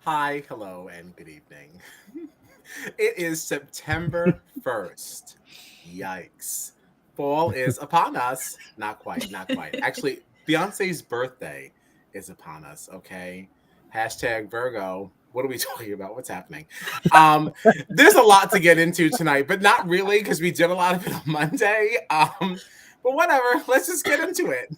Hi, hello, and good evening. It is September 1st. Yikes. Fall is upon us. Not quite, not quite. Actually, Beyonce's birthday is upon us, okay? Hashtag Virgo. What are we talking about? What's happening? Um, there's a lot to get into tonight, but not really because we did a lot of it on Monday. But whatever, let's just get into it.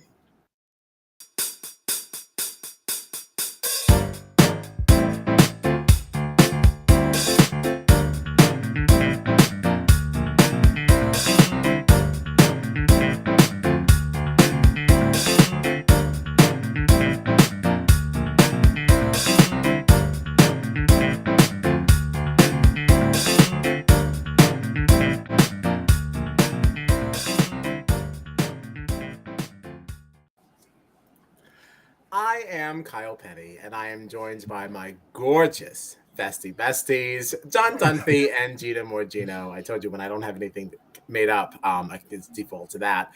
I am Kyle Penny, and I am joined by my gorgeous festy besties, John Dunphy and Gina Morgino. I told you when I don't have anything made up, I can just default to that.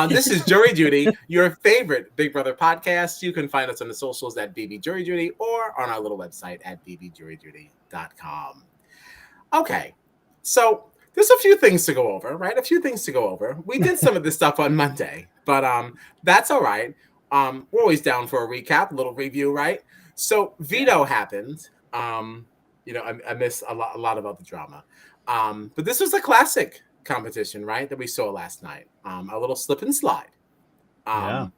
This is Jury Duty, your favorite Big Brother podcast. You can find us on the socials at BB Jury Duty or on our little website at bbjuryduty.com. Okay, so there's a few things to go over, right? A few things to go over. We did some of this stuff on Monday, but that's all right. We're always down for a recap, a little review, right? So veto happened. I miss a lot about the drama. But this was a classic competition, right? That we saw last night. A little slip and slide. Yeah.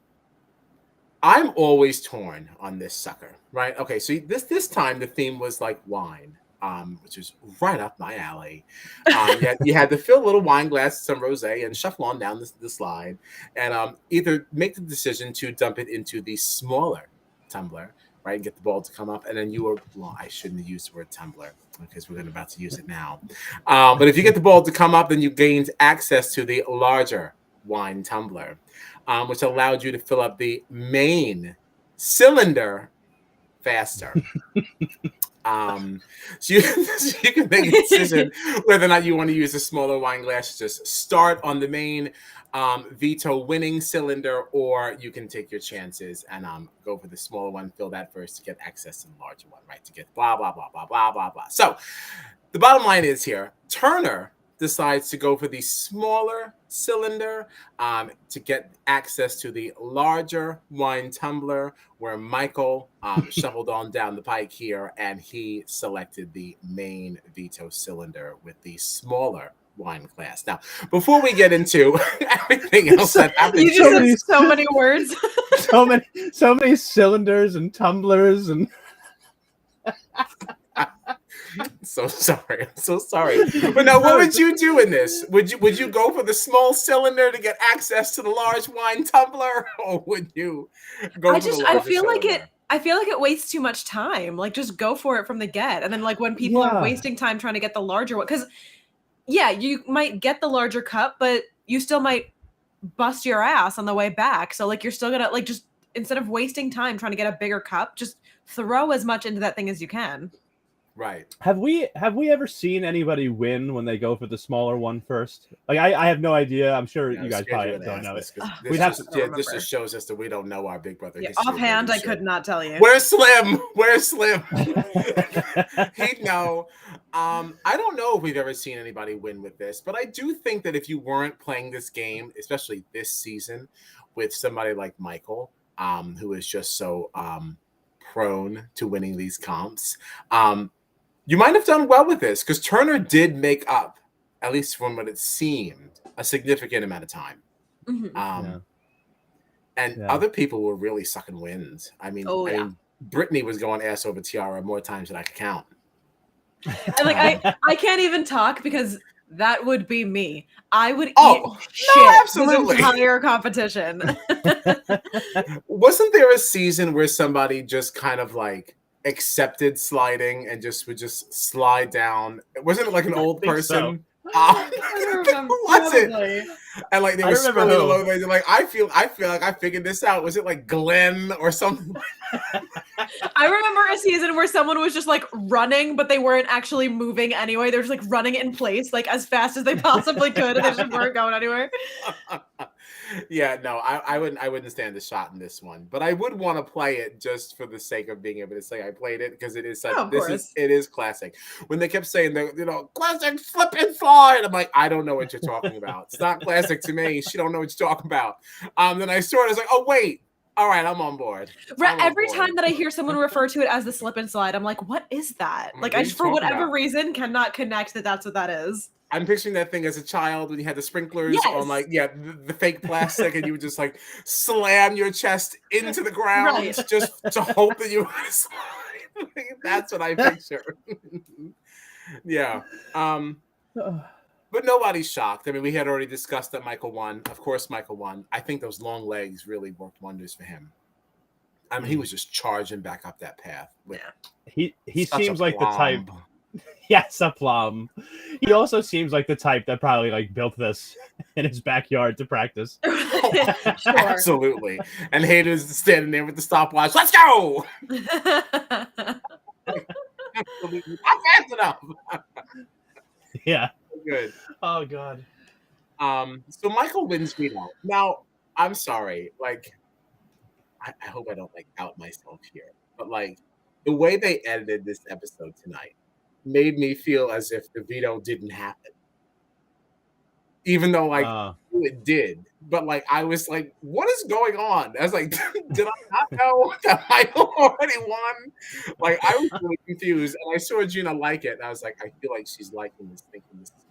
I'm always torn on this sucker, right? Okay, so this time the theme was like wine. Which is right up my alley. You had to fill a little wine glass, some rosé, and shuffle on down the slide, and either make the decision to dump it into the smaller tumbler, right, and get the ball to come up, and then I shouldn't have used the word tumbler because we're about to use it now. But if you get the ball to come up, then you gained access to the larger wine tumbler, which allowed you to fill up the main cylinder faster. So you can make a decision whether or not you want to use a smaller wine glass, just start on the main veto winning cylinder, or you can take your chances and go for the smaller one, fill that first to get access to the larger one, right? To get blah, blah, blah, blah, blah, blah, blah. So the bottom line is here, Turner decides to go for the smaller cylinder to get access to the larger wine tumbler, where Michael shuffled on down the pike here, and he selected the main veto cylinder with the smaller wine glass. Now, before we get into everything else that happened, you just said so many words, so many cylinders and tumblers and. So sorry. I'm so sorry. But now, what would you do in this? Would you go for the small cylinder to get access to the large wine tumbler, or would you go for the larger I feel cylinder? like it wastes too much time. Like, just go for it from the get. And then, like, when people are wasting time trying to get the larger one, because you might get the larger cup, but you still might bust your ass on the way back. So, like, you're still gonna, like, just instead of wasting time trying to get a bigger cup, just throw as much into that thing as you can. Right. Have we ever seen anybody win when they go for the smaller one first? Like, I have no idea. I'm sure you guys probably don't know it. This just shows us that we don't know our Big Brother history. Offhand, I could not tell you. Where's Slim? He'd know. I don't know if we've ever seen anybody win with this, but I do think that if you weren't playing this game, especially this season, with somebody like Michael, who is just so prone to winning these comps, you might have done well with this, because Turner did make up, at least from what it seemed, a significant amount of time. Mm-hmm. Other people were really sucking wins. I mean, Brittany was going ass over Tiara more times than I could count. And like I can't even talk because that would be me. I would eat shit absolutely. This entire competition. Wasn't there a season where somebody just kind of like accepted sliding and would just slide down? Wasn't it like an old person? Who was it? And like they were spilling all over. They're like, I feel like I figured this out. Was it like Glenn or something? I remember a season where someone was just like running, but they weren't actually moving anyway. They were just like running in place, like as fast as they possibly could, and they just weren't going anywhere. Yeah, no, I wouldn't stand a shot in this one, but I would want to play it just for the sake of being able to say I played it because it is such. Oh, of course. It is classic. When they kept saying classic slip and slide, I'm like, I don't know what you're talking about. It's not classic to me. She don't know what you're talking about. Then I saw it. I was like, oh wait. All right, I'm on board. Every time that I hear someone refer to it as the slip and slide, I'm like, what is that? Like, I just, for whatever reason, cannot connect that that's what that is. I'm picturing that thing as a child when you had the sprinklers on, like, the fake plastic, and you would just, like, slam your chest into the ground just to hope that you would slide. That's what I picture. Yeah. But nobody's shocked. I mean, we had already discussed that Michael won. Of course, Michael won. I think those long legs really worked wonders for him. I mean, he was just charging back up that path. He seems like the type. Yes, a plum. He also seems like the type that probably like built this in his backyard to practice. Sure. Absolutely. And Hayden's standing there with the stopwatch. Let's go! Absolutely. Not fast enough. Yeah. Good. Oh God. So Michael wins veto. Now, I'm sorry. Like, I hope I don't like out myself here, but like the way they edited this episode tonight made me feel as if the veto didn't happen. Even though like it did. But like I was like, what is going on? I was like, did I not know that Michael already won? Like I was really confused. And I saw Gina like it. And I was like, I feel like she's liking this, thinking this is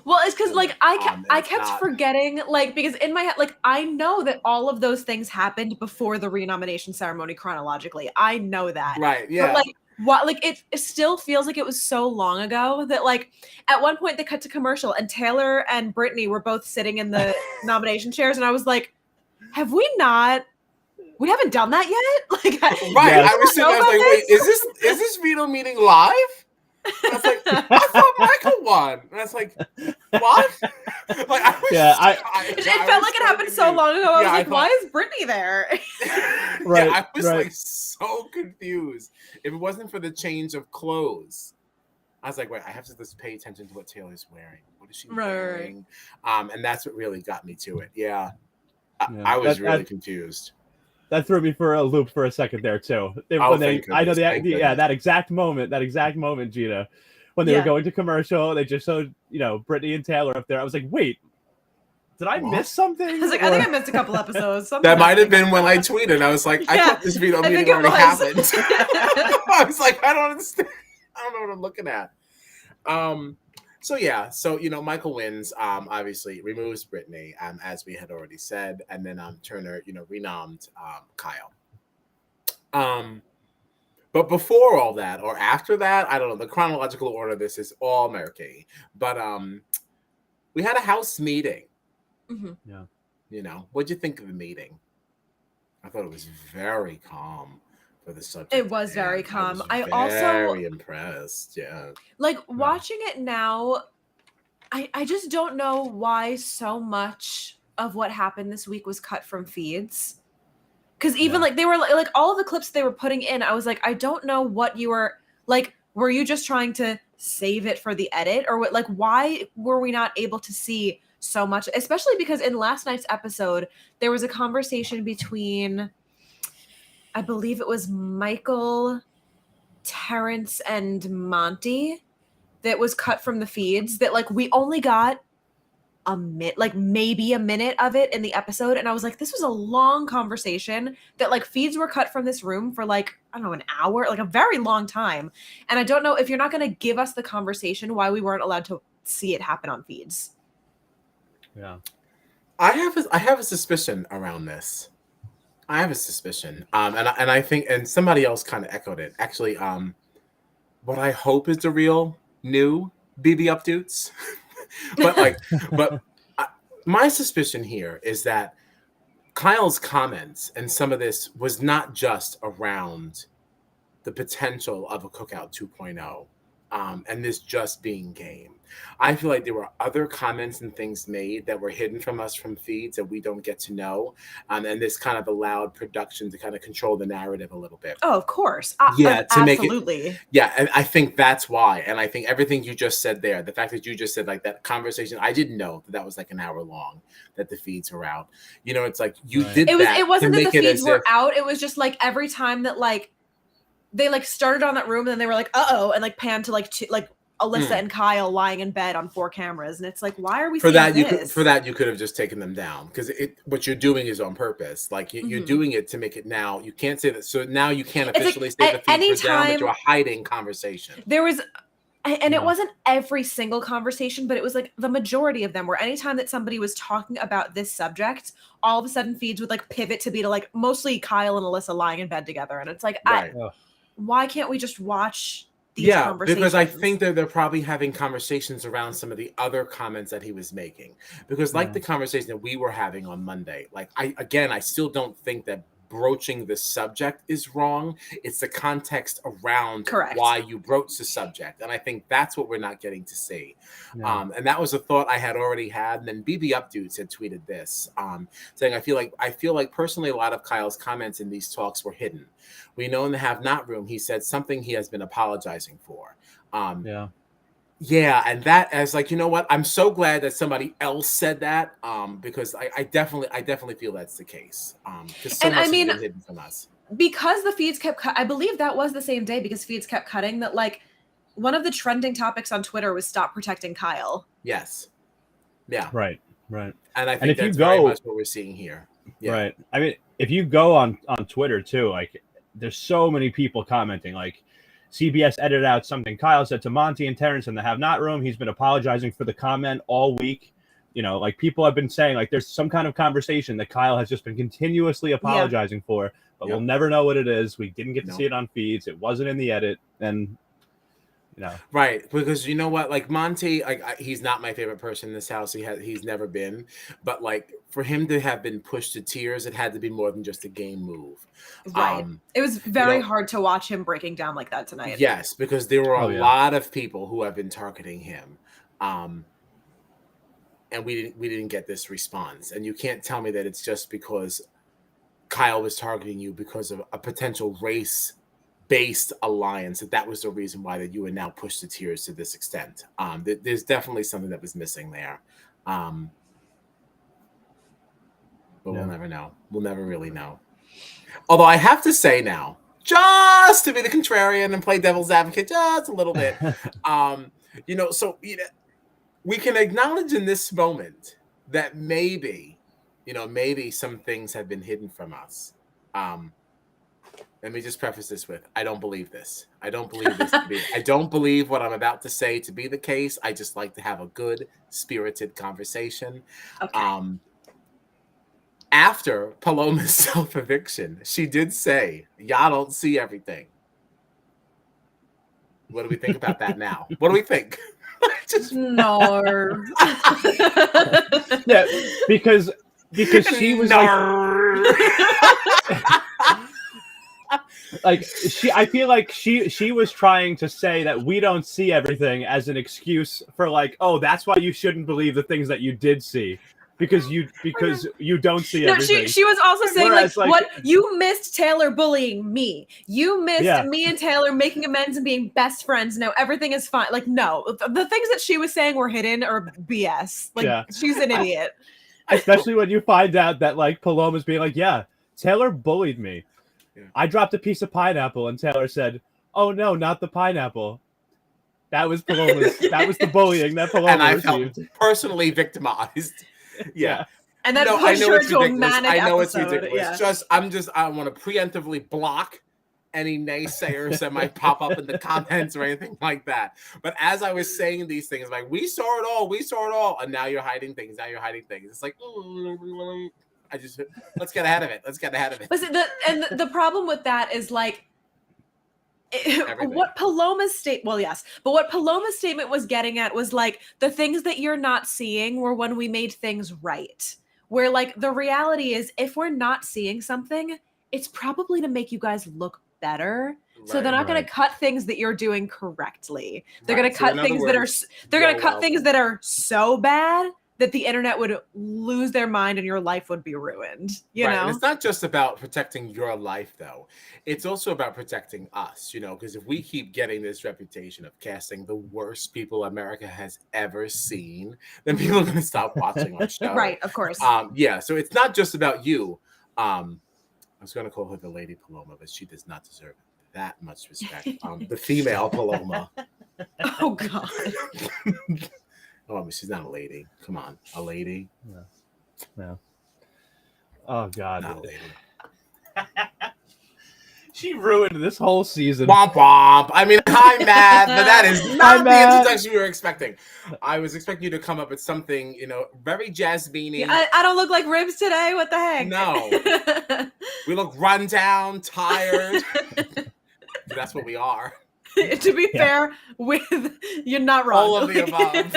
well, it's because like I kept forgetting, like, because in my head, like I know that all of those things happened before the renomination ceremony chronologically. I know that. Right. Yeah. But like what, like it still feels like it was so long ago that like at one point they cut to commercial and Taylor and Brittany were both sitting in the nomination chairs and I was like, we haven't done that yet? Like I was sitting there, I was like, wait, is this veto meeting live? I was like, I thought Michael won. And I was like, what? Like, it felt like it happened so long ago. I was like, why is Brittany there? I was like so confused. If it wasn't for the change of clothes, I was like, wait, I have to just pay attention to what Taylor's wearing. What is she wearing? And that's what really got me to it. I was really confused. That threw me for a loop for a second there too. That exact moment, Gina, when they were going to commercial, they just showed Brittany and Taylor up there. I was like, wait, did I miss something? I was like, I think I missed a couple episodes. That might have been when I tweeted. I was like, I thought this veto meeting already happened. I was like, I don't understand. I don't know what I'm looking at. So Michael wins. Obviously removes Brittany, as we had already said, and then Turner, renommed Kyle. But before all that, or after that, I don't know. The chronological order of this is all murky. But we had a house meeting. Mm-hmm. Yeah. What'd you think of the meeting? I thought it was very calm. For the subject. It was very calm. I was very impressed. Yeah. Like watching it now, I just don't know why so much of what happened this week was cut from feeds. Because even like they were like all of the clips they were putting in, I was like, I don't know what you were like. Were you just trying to save it for the edit, or what? Like, why were we not able to see so much? Especially because in last night's episode, there was a conversation between, I believe it was Michael, Terrence, and Monty that was cut from the feeds that like we only got maybe a minute of it in the episode. And I was like, this was a long conversation that like feeds were cut from this room for like, I don't know, an hour, like a very long time. And I don't know if you're not going to give us the conversation, why we weren't allowed to see it happen on feeds. Yeah. I have a suspicion around this. I have a suspicion, and I think, and somebody else kind of echoed it. Actually, what I hope is the real new BB updates, but my suspicion here is that Kyle's comments and some of this was not just around the potential of a Cookout 2.0 and this just being game. I feel like there were other comments and things made that were hidden from us from feeds that we don't get to know. And this kind of allowed production to kind of control the narrative a little bit. Oh, of course. Yeah, to absolutely. make it. Yeah, and I think that's why. And I think everything you just said there, the fact that you just said like that conversation, I didn't know that was like an hour long, that the feeds were out. You know, it's like you did that. It wasn't that the feeds were out. It was just like every time that like they like started on that room and then they were like, uh-oh, and like panned to like Alyssa and Kyle lying in bed on 4 cameras, and it's like, why are we for that? this? You could have just taken them down, because what you're doing is on purpose. Like you're doing it to make it now. You can't say that. So now you can't officially say the feeds were down, but you're hiding conversation. There was, and it wasn't every single conversation, but it was like the majority of them. Where anytime that somebody was talking about this subject, all of a sudden feeds would like pivot to be to like mostly Kyle and Alyssa lying in bed together, and it's like, why can't we just watch? Yeah, because I think that they're probably having conversations around some of the other comments that he was making. Because like the conversation that we were having on Monday, like I still don't think that broaching the subject is wrong. It's the context around why you broach the subject. And I think that's what we're not getting to see. And that was a thought I had already had. And then BB Updudes had tweeted this, saying, I feel like personally, a lot of Kyle's comments in these talks were hidden. We know in the Have Not room, he said something he has been apologizing for. Yeah, and that as like, you know what? I'm so glad that somebody else said that, because I definitely feel that's the case. Because so much has been hidden from us. Because the feeds kept I believe that was the same day, because feeds kept cutting, that like one of the trending topics on Twitter was stop protecting Kyle. Yes. Yeah. Right. And I think that's very much what we're seeing here. Yeah. Right. I mean, if you go on Twitter too, like there's so many people commenting, like CBS edited out something Kyle said to Monty and Terrence in the Have Not room. He's been apologizing for the comment all week. You know, like people have been saying like there's some kind of conversation that Kyle has just been continuously apologizing for, but we'll never know what it is. We didn't get to see it on feeds. It wasn't in the edit. And right, because you know what, like Monty, like he's not my favorite person in this house. He's never been, but like for him to have been pushed to tears, it had to be more than just a game move. Right. It was very hard to watch him breaking down like that tonight. Yes, because there were a lot of people who have been targeting him, and we didn't get this response. And you can't tell me that it's just because Kyle was targeting you because of a potential race-based alliance, that was the reason why that you were now pushed to tears to this extent. There's definitely something that was missing there. But we'll never know. We'll never really know. Although I have to say now, just to be the contrarian and play devil's advocate just a little bit, we can acknowledge in this moment that maybe some things have been hidden from us. Let me just preface this with, I don't believe this. I don't believe this to be. I don't believe what I'm about to say to be the case. I just like to have a good, spirited conversation. Okay. After Paloma's self-eviction, she did say, y'all don't see everything. What do we think about that now? What do we think? No. Yeah, because she was I feel like she was trying to say that we don't see everything as an excuse for like, oh, that's why you shouldn't believe the things that you did see. Because you don't see everything. She was also saying what you missed Taylor bullying me. You missed me and Taylor making amends and being best friends. Now everything is fine. Like, no, the things that she was saying were hidden or BS. Like, she's an idiot. Especially when you find out that like Paloma's being like, yeah, Taylor bullied me. Yeah. I dropped a piece of pineapple and Taylor said, oh no, not the pineapple. That was Paloma's. That was the bullying that Paloma received. Felt personally victimized. Yeah. And then pushed her into a manic I know episode. It's ridiculous. Yeah. I want to preemptively block any naysayers that might pop up in the comments or anything like that. But as I was saying these things, like, we saw it all. And now you're hiding things. It's like, let's get ahead of it. Listen, the problem with that is like, what Paloma's statement was getting at was like, the things that you're not seeing were when we made things right. Where like the reality is, if we're not seeing something, it's probably to make you guys look better. So they're not going to cut things that you're doing correctly. They're going to cut things that are so bad that the internet would lose their mind and your life would be ruined. You know, and it's not just about protecting your life, though. It's also about protecting us, you know, because if we keep getting this reputation of casting the worst people America has ever seen, then people are going to stop watching our show. Right, of course. So it's not just about you. I was going to call her the Lady Paloma, but she does not deserve that much respect. The female Paloma. Oh, God. Oh, but she's not a lady. Come on, a lady? No. Oh, God. Not a lady. She ruined this whole season. Womp womp. I mean, hi, Matt, but that is not the introduction we were expecting. I was expecting you to come up with something, you know, very Jasmine-y. I don't look like Ribs today. What the heck? No. We look run down, tired. That's what we are. To be fair, you're not wrong. All of the above.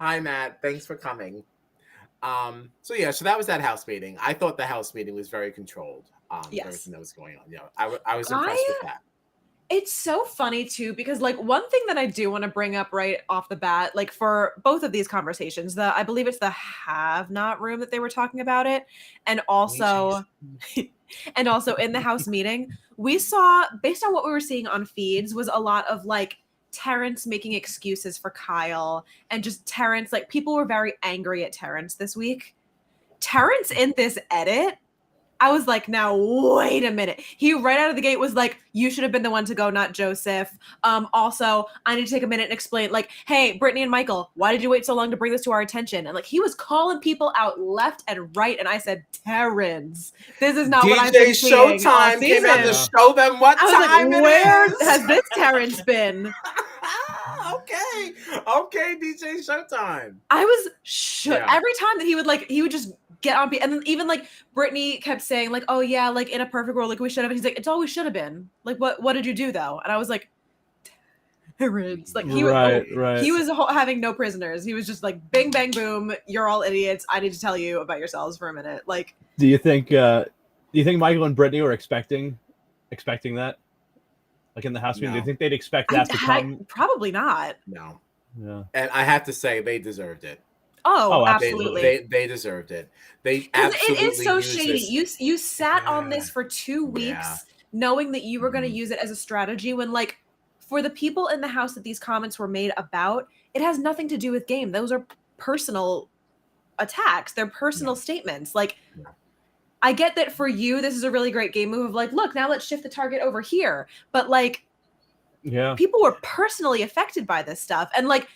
Hi, Matt. Thanks for coming. So that was that house meeting. I thought the house meeting was very controlled. Everything that was going on. Yeah, I was impressed with that. It's so funny too, because like one thing that I do want to bring up right off the bat, like for both of these conversations, I believe it's the have not room that they were talking about it. And also in the house meeting, we saw, based on what we were seeing on feeds, was a lot of like Terrence making excuses for Kyle, and just Terrence, like people were very angry at Terrence this week. Terrence in this edit, I was like, now wait a minute. He right out of the gate was like, you should have been the one to go, not Joseph. Also, I need to take a minute and explain, like, hey, Brittany and Michael, why did you wait so long to bring this to our attention? And like, he was calling people out left and right. And I said, Terrence, this is not what I've been seeing all season. Showtime came out to show them what time like, where has this Terrence been? Okay, DJ Showtime. I was shook every time that he would just get on, and then even like Brittany kept saying like, oh yeah, like in a perfect world, like we should have. He's like, it's all we should have been. Like, what did you do though? And I was like, Terrence, like he was having no prisoners. He was just like, bing bang boom, you're all idiots. I need to tell you about yourselves for a minute. Like, do you think Michael and Brittany were expecting that? Like in the house meeting, do you think they'd expect that to come? Probably not. No. Yeah. And I have to say, they deserved it. Oh, absolutely. They deserved it. They absolutely. It is so shady. You sat on this for 2 weeks, knowing that you were going to use it as a strategy. When like, for the people in the house that these comments were made about, it has nothing to do with game. Those are personal attacks. They're personal statements. Like. I get that for you, this is a really great game move of like, look, now let's shift the target over here. But like, people were personally affected by this stuff. And like,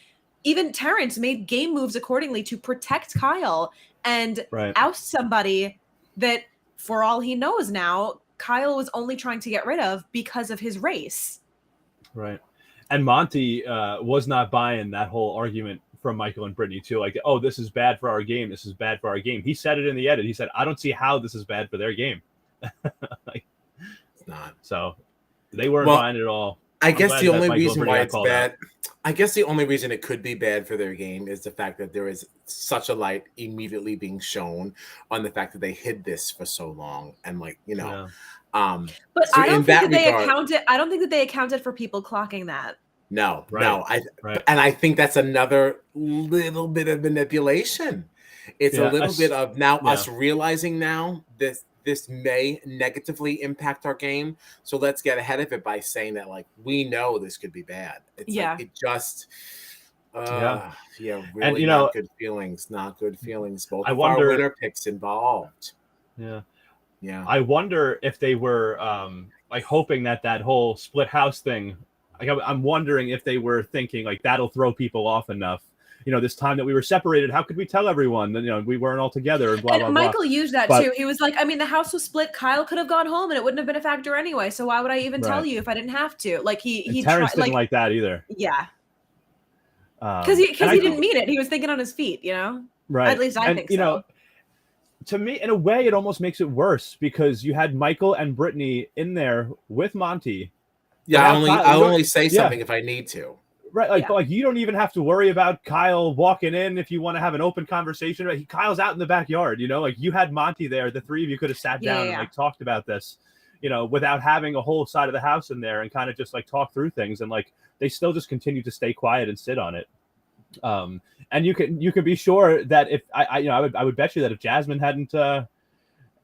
even Terrence made game moves accordingly to protect Kyle and oust somebody that, for all he knows now, Kyle was only trying to get rid of because of his race. Right. And Monty was not buying that whole argument from Michael and Brittany too, like, oh, this is bad for our game. This is bad for our game. He said it in the edit. He said, I don't see how this is bad for their game. Like, it's not. So they weren't buying it at all. I guess the only reason why it's bad, I guess the only reason it could be bad for their game is the fact that there is such a light immediately being shown on the fact that they hid this for so long, and like, you know. But so I don't think that they accounted. I don't think that they accounted for people clocking that. No. And I think that's another little bit of manipulation. It's a little bit of now us realizing now this may negatively impact our game. So let's get ahead of it by saying that, like, we know this could be bad. It's like, it just, really, and, you know, not good feelings. Both of our winner picks involved. Yeah. I wonder if they were like hoping that whole split house thing. Like, I'm wondering if they were thinking like that'll throw people off enough. You know, this time that we were separated, how could we tell everyone that, you know, we weren't all together and blah, blah, blah. Michael used that too. He was like, I mean, the house was split. Kyle could have gone home and it wouldn't have been a factor anyway. So why would I even tell you if I didn't have to? Like Terrence didn't like that either. Yeah. Because he didn't mean it. He was thinking on his feet, you know? Right. At least I think so. You know, to me, in a way, it almost makes it worse because you had Michael and Brittany in there with Monty. Yeah, I'll only say something if I need to. Right, like you don't even have to worry about Kyle walking in if you want to have an open conversation. Right? Kyle's out in the backyard, like you had Monty there. The three of you could have sat down and like talked about this, without having a whole side of the house in there and kind of just like talk through things. And like they still just continue to stay quiet and sit on it. And you can be sure that if I would bet you that if Jasmine hadn't,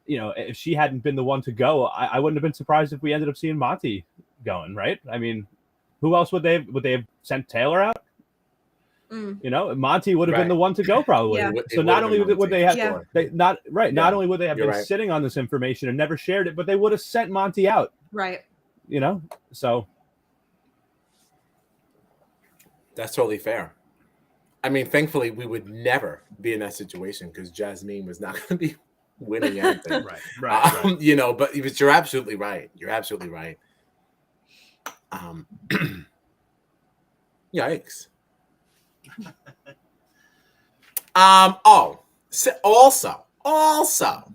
if she hadn't been the one to go, I wouldn't have been surprised if we ended up seeing Monty going. Right? I mean. Who else would they have sent Taylor out? Monty would have been the one to go probably. Yeah. So not only would they have not only would they have been sitting on this information and never shared it, but they would have sent Monty out. Right. So that's totally fair. I mean, thankfully, we would never be in that situation because Jasmine was not going to be winning anything. Right. But you're absolutely right. You're absolutely right. Yikes. Also,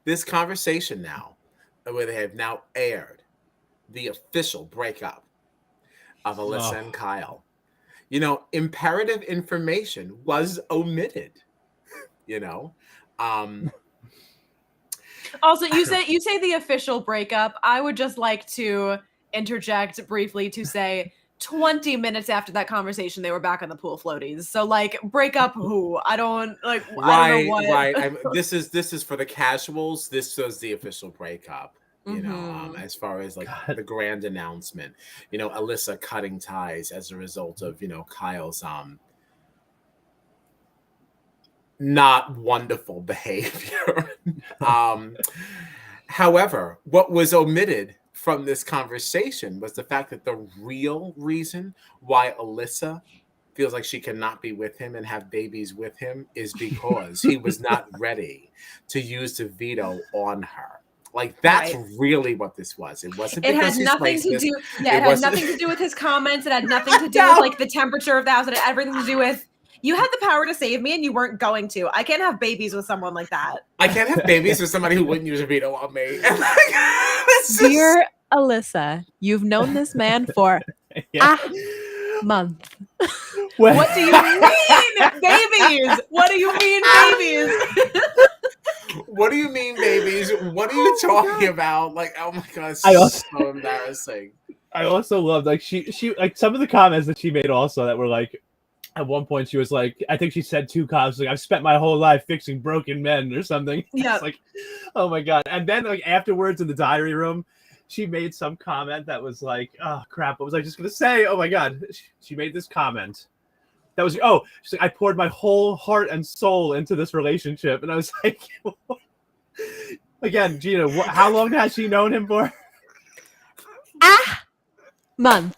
this conversation now, where they have now aired the official breakup of Alyssa and Kyle. Imperative information was omitted. Also, you say the official breakup. I would just like to interject briefly to say 20 minutes after that conversation they were back on the pool floaties. So like break up who? I don't know what. Right. This is for the casuals. This was the official breakup. As far as like the grand announcement, Alyssa cutting ties as a result of Kyle's not wonderful behavior. However, what was omitted from this conversation was the fact that the real reason why Alyssa feels like she cannot be with him and have babies with him is because he was not ready to use the veto on her. Like that's really what this was. It wasn't. It had nothing to do. Yeah, it had nothing to do with his comments. It had nothing to do with like the temperature of the house. It had everything to do with you had the power to save me and you weren't going to. I can't have babies with someone like that. I can't have babies with somebody who wouldn't use a veto on me. Dear Alyssa, you've known this man for a month. What do you mean, babies? What do you mean, babies? What do you mean, babies? What are you talking about? Like, oh my god, it's so embarrassing. I also loved like she like some of the comments that she made also that were like at one point she was like, I think she said 2 comments like I've spent my whole life fixing broken men or something. Yeah. It's like, oh my god. And then like afterwards in the diary room, she made some comment that was like, oh crap, what was I just gonna say? Oh my god. She made this comment. That was she's like, I poured my whole heart and soul into this relationship. And I was like, again, Gina, how long has she known him for? A month.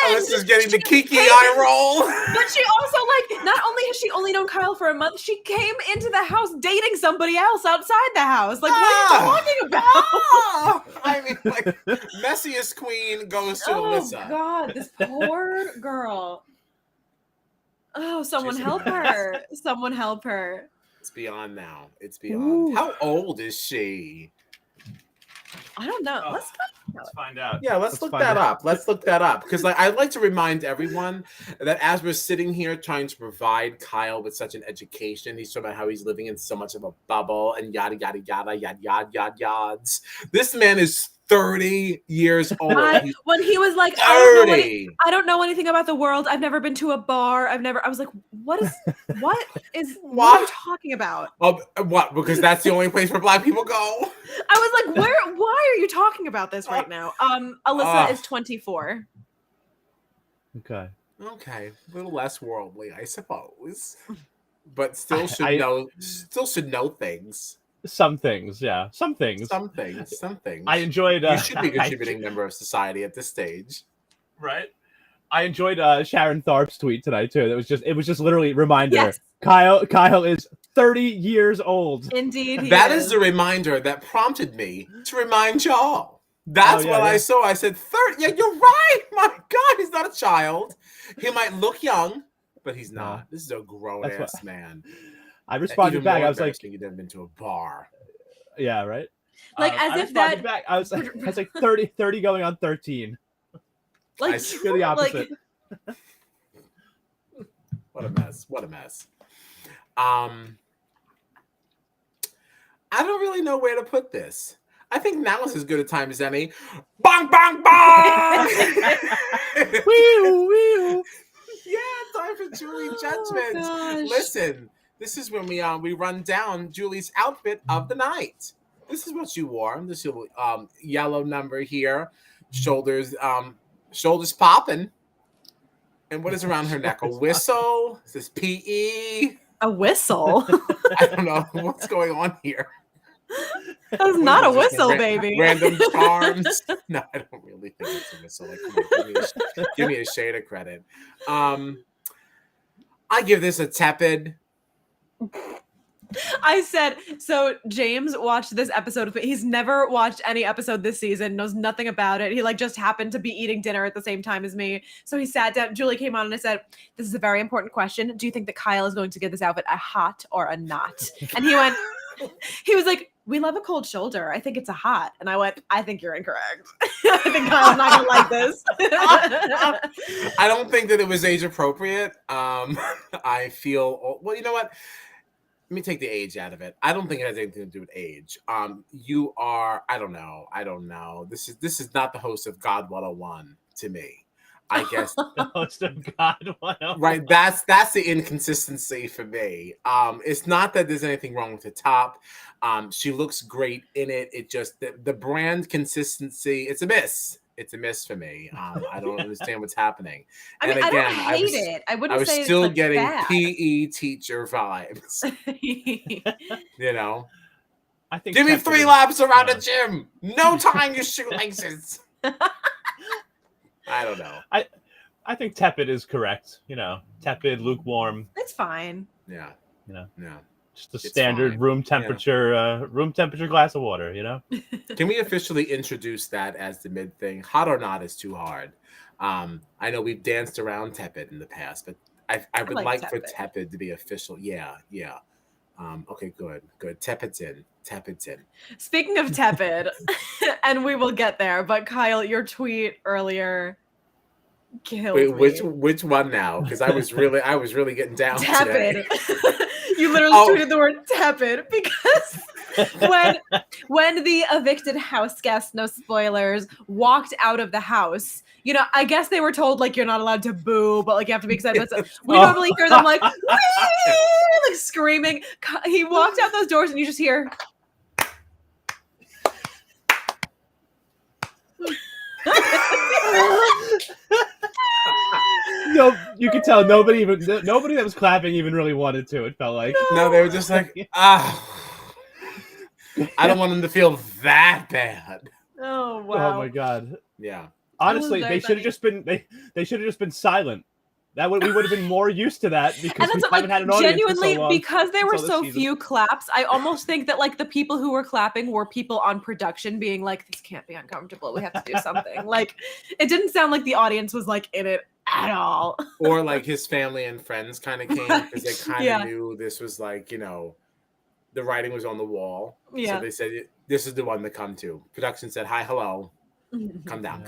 This is getting the Kiki eye roll. But she also like not only has she only known Kyle for a month, she came into the house dating somebody else outside the house. Like, what are you talking about? I mean, like, messiest queen goes to Alyssa. Oh god, this poor girl. Oh, someone help her! Someone help her! It's beyond now. It's beyond. Ooh. How old is she? I don't know. Let's find out. Yeah, let's look that up. Let's look that up. Because like I'd like to remind everyone that as we're sitting here trying to provide Kyle with such an education, he's talking about how he's living in so much of a bubble and yada yada yada yada yada yada yads. This man is 30 years old. When he was like, I don't know anything about the world. I've never been to a bar. I was like, what are you talking about? What? Because that's the only place where Black people go. I was like, why are you talking about this right now? Alyssa is 24. Okay. A little less worldly, I suppose. But still should know things. Some things, yeah. Some things. I enjoyed. You should be a contributing member of society at this stage, right? I enjoyed Sharon Tharp's tweet tonight too. It was just literally a reminder. Yes. Kyle is 30 years old. Indeed, that is the reminder that prompted me to remind y'all. That's what I saw. I said 30. Yeah, you're right. My God, he's not a child. He might look young, but he's not. This is a grown ass man. I responded back. I was like, "You've never been to a bar." Yeah, right. Like as if that. Back. I was like 30 going on 13. Like you're the opposite. Like, what a mess. What a mess. I don't really know where to put this. I think now is as good a time as any. Bong, bong, bong! Wee-oo, wee-oo. Yeah, time for Julie Judgment. gosh. Listen, this is when we run down Julie's outfit of the night. This is what she wore. This yellow number here, shoulders popping. And what is around her neck? A whistle? Is this PE? a whistle. I don't know what's going on here. That's not a whistle, baby. Random charms. No, I don't really think it's a whistle. Like, come on, give me a shade of credit. I give this a tepid. I said, so James watched this episode. He's never watched any episode this season, knows nothing about it. He like just happened to be eating dinner at the same time as me. So he sat down. Julie came on and I said, this is a very important question. Do you think that Kyle is going to give this outfit a hot or a not? And he was like, we love a cold shoulder. I think it's a hot. And I went, I think you're incorrect. I think Kyle's not going to like this. I don't think that it was age appropriate. I feel, well, you know what? Let me take the age out of it. I don't think it has anything to do with age. You are, I don't know. This is not the host of God 101 to me. I guess the host of God 101. Right. That's the inconsistency for me. It's not that there's anything wrong with the top. She looks great in it. It just the brand consistency, it's a miss. It's a miss for me. I don't understand what's happening. I mean, again, I don't hate it. I wouldn't say still it's like getting bad. PE teacher vibes. You know, I think give me 3 laps around the gym. No tying your shoelaces. I don't know. I think tepid is correct. You know, tepid, lukewarm. It's fine. Yeah. You know. Yeah. Just a standard room temperature glass of water, you know? Can we officially introduce that as the mid thing? Hot or not is too hard. I know we've danced around tepid in the past, but I would like for tepid to be official. Yeah. Okay, good. Tepid's in. Speaking of tepid, and we will get there, but Kyle, your tweet earlier killed me. Which one now? Because I was really getting down tepid. Today. You literally tweeted the word tepid because when the evicted house guests, no spoilers, walked out of the house, you know, I guess they were told like you're not allowed to boo, but like you have to be excited. But we normally hear them like like screaming. He walked out those doors and you just hear. No, you could tell nobody that was clapping even really wanted to. It felt like no, they were just like, I don't want them to feel that bad. Oh wow! Oh my god! Yeah. Honestly, they should have just been they should have just been silent. We would have been more used to that because we haven't had an audience genuinely for so long, because there were so season. few claps. I almost think that like the people who were clapping were people on production being like, "This can't be uncomfortable. We have to do something." Like, it didn't sound like the audience was like in it at all. Or like his family and friends kind of came because they kind of knew this was like, you know, the writing was on the wall. Yeah. So they said this is the one to come to. Production said, "Hi, hello." Come down.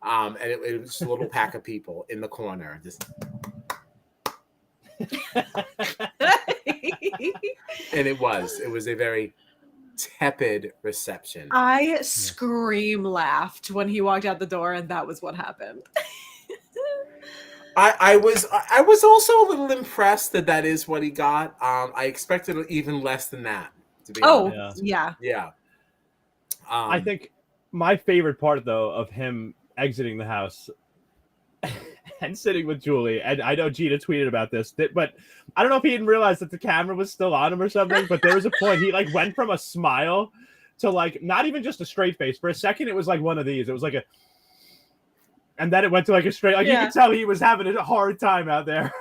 And it was just a little pack of people in the corner. Just and it was a very tepid reception. I scream laughed when he walked out the door, and that was what happened. I was also a little impressed that is what he got. I expected even less than that, to be honest. Yeah. I think my favorite part, though, of him exiting the house and sitting with Julie, and I know Gina tweeted about this, but I don't know if he didn't realize that the camera was still on him or something, but there was a point he like went from a smile to like not even just a straight face. For a second, it was like one of these. It was like a... And then it went to like a straight, like you could tell he was having a hard time out there.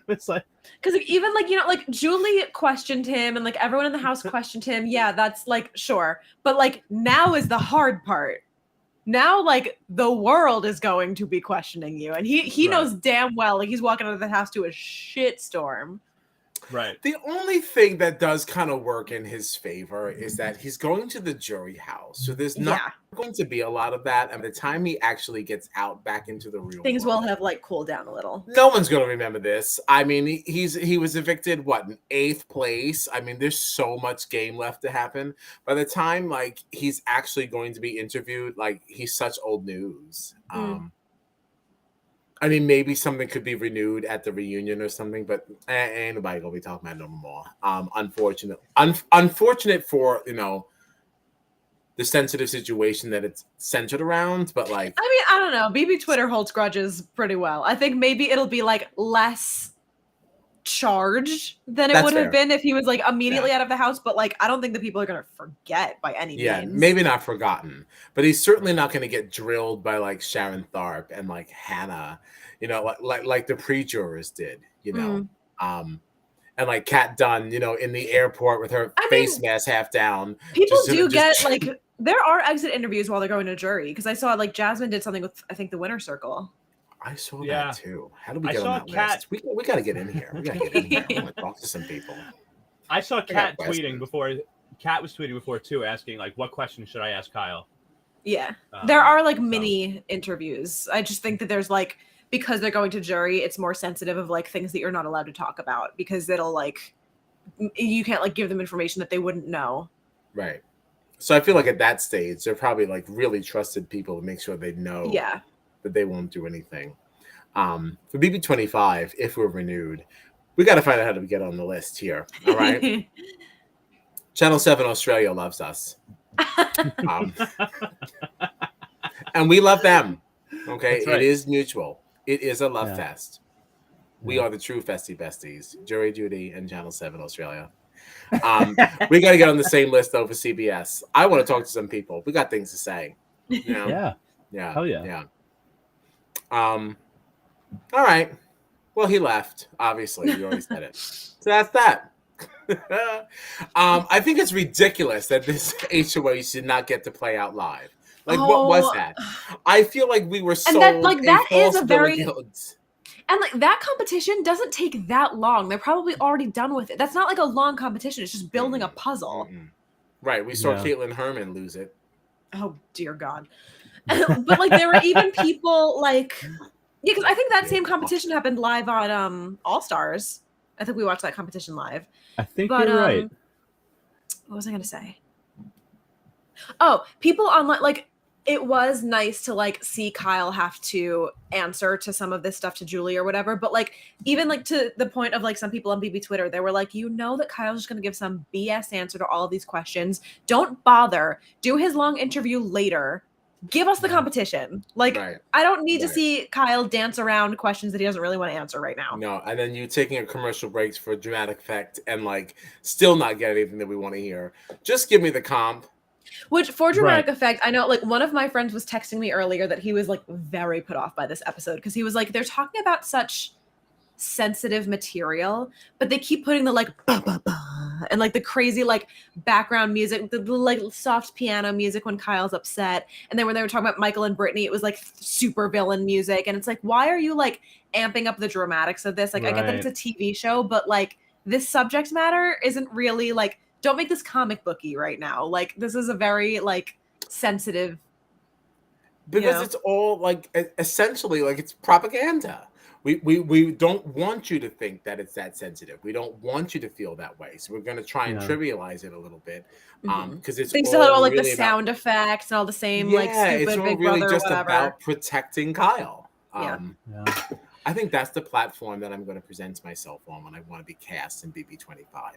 It's like, because like, even like, you know, like Julie questioned him and like everyone in the house questioned him. Yeah, that's like, sure. But like now is the hard part. Now, like the world is going to be questioning you. And he knows damn well, like he's walking out of the house to a shitstorm. Right. The only thing that does kind of work in his favor is that he's going to the jury house. So there's not going to be a lot of that. And by the time he actually gets out back into the real Things world, will have like cooled down a little. No one's going to remember this. I mean, he was evicted, what, in 8th place? I mean, there's so much game left to happen. By the time, like, he's actually going to be interviewed, like, he's such old news. I mean, maybe something could be renewed at the reunion or something, but ain't nobody gonna be talking about it no more. Unfortunate for, you know, the sensitive situation that it's centered around, but like, I mean, I don't know. BB Twitter holds grudges pretty well. I think maybe it'll be like less charged than it would have been if he was like immediately out of the house, but like I don't think the people are gonna forget by any means. Maybe not forgotten, but he's certainly not gonna get drilled by like Sharon Tharp and like Hannah, you know, like the pre-jurors did, you know. And like Kat Dunn, you know, in the airport with her face mask half down. People do get like there are exit interviews while they're going to jury, because I saw like Jasmine did something with I think the Winner Circle. I saw that too. How do we get on that list? We got to get in here. We got to get in here. I want to talk to some people. I saw Kat tweeting before. Kat was tweeting before too, asking like, "What question should I ask Kyle?" Yeah, there are like mini interviews. I just think that there's like, because they're going to jury, it's more sensitive of like things that you're not allowed to talk about, because it'll like you can't like give them information that they wouldn't know. Right. So I feel like at that stage, they're probably like really trusted people to make sure they know. Yeah. That they won't do anything. For BB25, if we're renewed, we got to find out how to get on the list here. All right. Channel 7 Australia loves us. And we love them. Okay. Right. It is mutual. It is a love fest. We are the true festy besties. Jury Duty and Channel 7 Australia. We got to get on the same list though for CBS. I want to talk to some people. We got things to say. You know? Yeah. Hell yeah. Yeah. All right. Well, he left. Obviously, you already said it. So that's that. I think it's ridiculous that this HOA should not get to play out live. Like, what was that? I feel like we were sold and that is a very goods. And like that competition doesn't take that long. They're probably already done with it. That's not like a long competition. It's just building a puzzle. Right. We saw Caitlin Herman lose it. Oh dear God. But like there were even people like because I think that same competition happened live on All Stars. I think we watched that competition live. I think you're right. What was I gonna say? Oh, people online, like it was nice to like see Kyle have to answer to some of this stuff to Julie or whatever, but like even like to the point of like some people on BB Twitter, they were like, you know that Kyle's just gonna give some BS answer to all of these questions. Don't bother. Do his long interview later. Give us the competition. Like, I don't need to see Kyle dance around questions that he doesn't really want to answer right now. No, and then you taking a commercial breaks for dramatic effect and like still not get anything that we want to hear. Just give me the comp. Which for dramatic effect, I know like one of my friends was texting me earlier that he was like very put off by this episode because he was like, they're talking about such sensitive material, but they keep putting the like bah, bah, bah, and like the crazy like background music, the like soft piano music when Kyle's upset, and then when they were talking about Michael and Brittany, it was like super villain music, and it's like, why are you like amping up the dramatics of this? Like I get that it's a TV show, but like this subject matter isn't really like, don't make this comic booky right now. Like this is a very like sensitive, because it's all like essentially like it's propaganda. We don't want you to think that it's that sensitive. We don't want you to feel that way. So we're going to try and trivialize it a little bit, because it's they still had all like really the sound effects and all the same like stupid it's all Big really Brother just or whatever. about protecting Kyle. I think that's the platform that I'm going to present myself on when I want to be cast in BB25.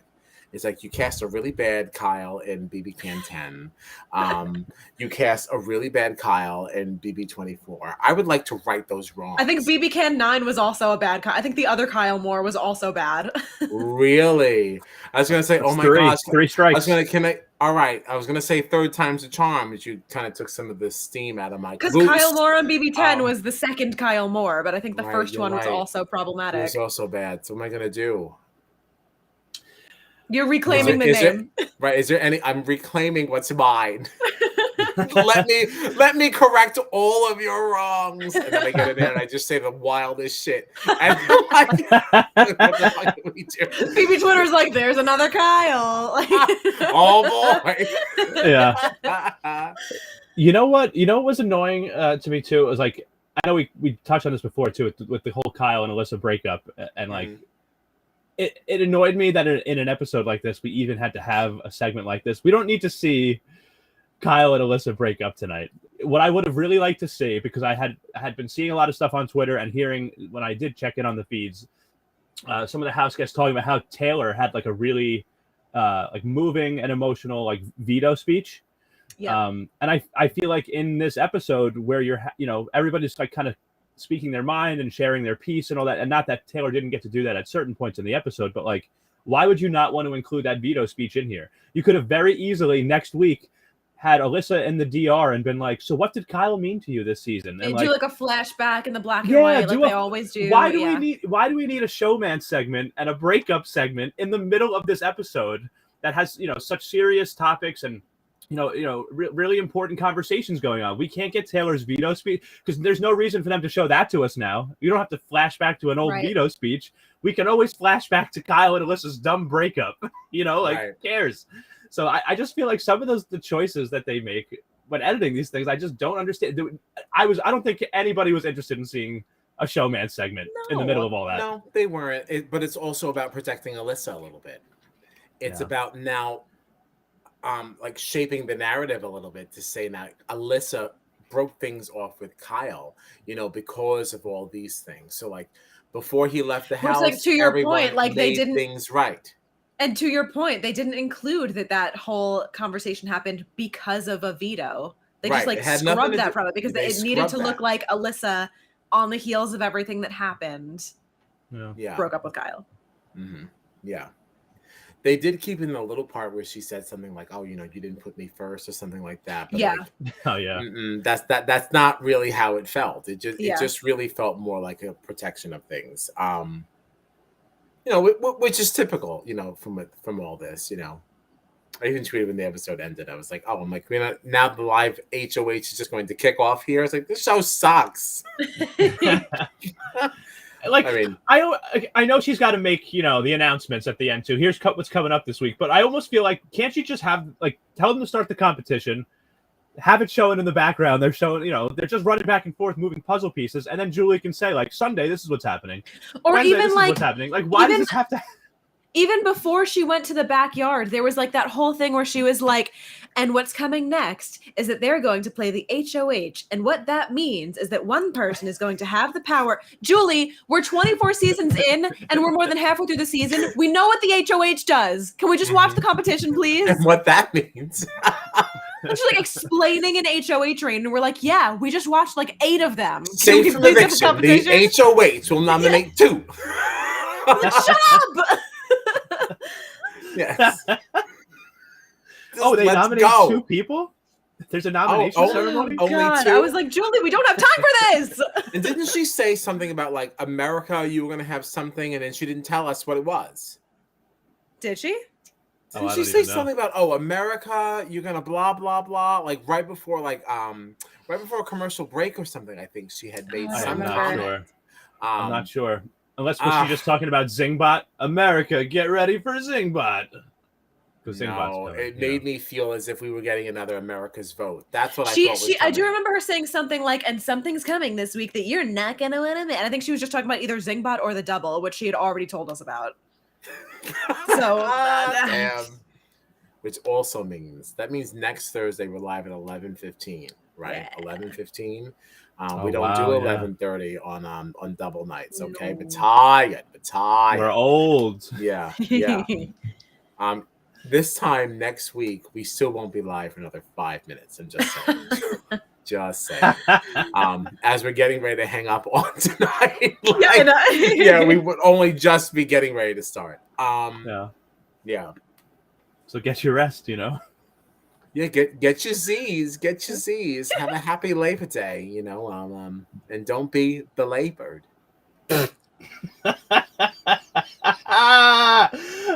It's like you cast a really bad Kyle in BB Can 10. You cast a really bad Kyle in BB24. I would like to right those wrongs. I think BB Can 9 was also a bad Kyle. I think the other Kyle Moore was also bad. Really? I was going to say, oh my gosh. 3 strikes. I was going to, all right. I was going to say third time's a charm, but you kind of took some of the steam out of my because Kyle Moore on BB10 was the second Kyle Moore, but I think the first one was also problematic. It was also bad. So what am I going to do? You're reclaiming the name. Is there any? I'm reclaiming what's mine. let me correct all of your wrongs. And then I get in there and I just say the wildest shit. And like, what the fuck do we do? Phoebe Twitter's like, there's another Kyle. Oh boy. Yeah. You know what was annoying to me too? It was like, I know we touched on this before too with the whole Kyle and Alyssa breakup, and like it annoyed me that in an episode like this we even had to have a segment like this. We don't need to see Kyle and Alyssa break up tonight. What I would have really liked to see, because I had been seeing a lot of stuff on Twitter and hearing when I did check in on the feeds, some of the house guests talking about how Taylor had like a really like moving and emotional like veto speech. Yeah. And I feel like in this episode where everybody's like kind of speaking their mind and sharing their piece and all that, and not that Taylor didn't get to do that at certain points in the episode, but like, why would you not want to include that veto speech in here? You could have very easily next week had Alyssa in the DR and been like, so what did Kyle mean to you this season? And do like a flashback in the black and white like they always do. Why do we need a showman segment and a breakup segment in the middle of this episode that has, such serious topics and really important conversations going on? We can't get Taylor's veto speech because there's no reason for them to show that to us now. You don't have to flash back to an old veto speech. We can always flash back to Kyle and Alyssa's dumb breakup. Who cares? So I just feel like some of the choices that they make when editing these things, I just don't understand. I don't think anybody was interested in seeing a showman segment in the middle of all that. No, they weren't. But it's also about protecting Alyssa a little bit. It's about now like shaping the narrative a little bit to say now Alyssa broke things off with Kyle, because of all these things. So like before he left the house, like to your point, like they didn't things right. And to your point, they didn't include that whole conversation happened because of a veto. They just like scrubbed that from it because it needed to look like Alyssa on the heels of everything that happened. Yeah. Broke up with Kyle. Mm-hmm. Yeah. They did keep in the little part where she said something like, "Oh, you didn't put me first," or something like that. But that's not really how it felt. It just really felt more like a protection of things. Which is typical, from all this. I even tweeted when the episode ended. I was like, "Oh, I'm like, now the live HOH is just going to kick off here." It's like this show sucks. Like, I know she's got to make, the announcements at the end too. Here's what's coming up this week. But I almost feel like, can't you just have, tell them to start the competition, have it showing in the background. They're showing, they're just running back and forth, moving puzzle pieces. And then Julie can say, like, Sunday, this is what's happening. Or Wednesday, even this is what's happening. Like, why does this have to... Even before she went to the backyard, there was like that whole thing where she was like, and what's coming next is that they're going to play the HOH. And what that means is that one person is going to have the power. Julie, we're 24 seasons in and we're more than halfway through the season. We know what the HOH does. Can we just watch the competition, please? And what that means. She's like explaining an HOH reign, and we're like, yeah, we just watched like 8 of them. Save from eviction, the HOH will nominate 2. Shut up! Yes. They nominated 2 people? There's a nomination ceremony? Oh God. I was like, Julie, we don't have time for this. And didn't she say something about like America, you were going to have something, and then she didn't tell us what it was? Did she? Didn't she say something about, America, you're going to blah, blah, blah, like right before a commercial break or something, I think she had made some comment. I'm not sure. Unless was she just talking about Zingbot? America, get ready for Zingbot. It made me feel as if we were getting another America's vote. That's what I thought. I do remember her saying something like, and something's coming this week that you're not going to win. And I think she was just talking about either Zingbot or the double, which she had already told us about. So, damn. Which also means next Thursday we're live at 11:15, right? 11:15. We don't do 11:30 on double nights, okay? But tired. We're old. Yeah. This time next week we still won't be live for another 5 minutes. I'm just saying. Just saying. As we're getting ready to hang up on tonight. We would only just be getting ready to start. Yeah. So get your rest, Yeah, get your Z's, Have a happy Labor Day, and don't be the labored.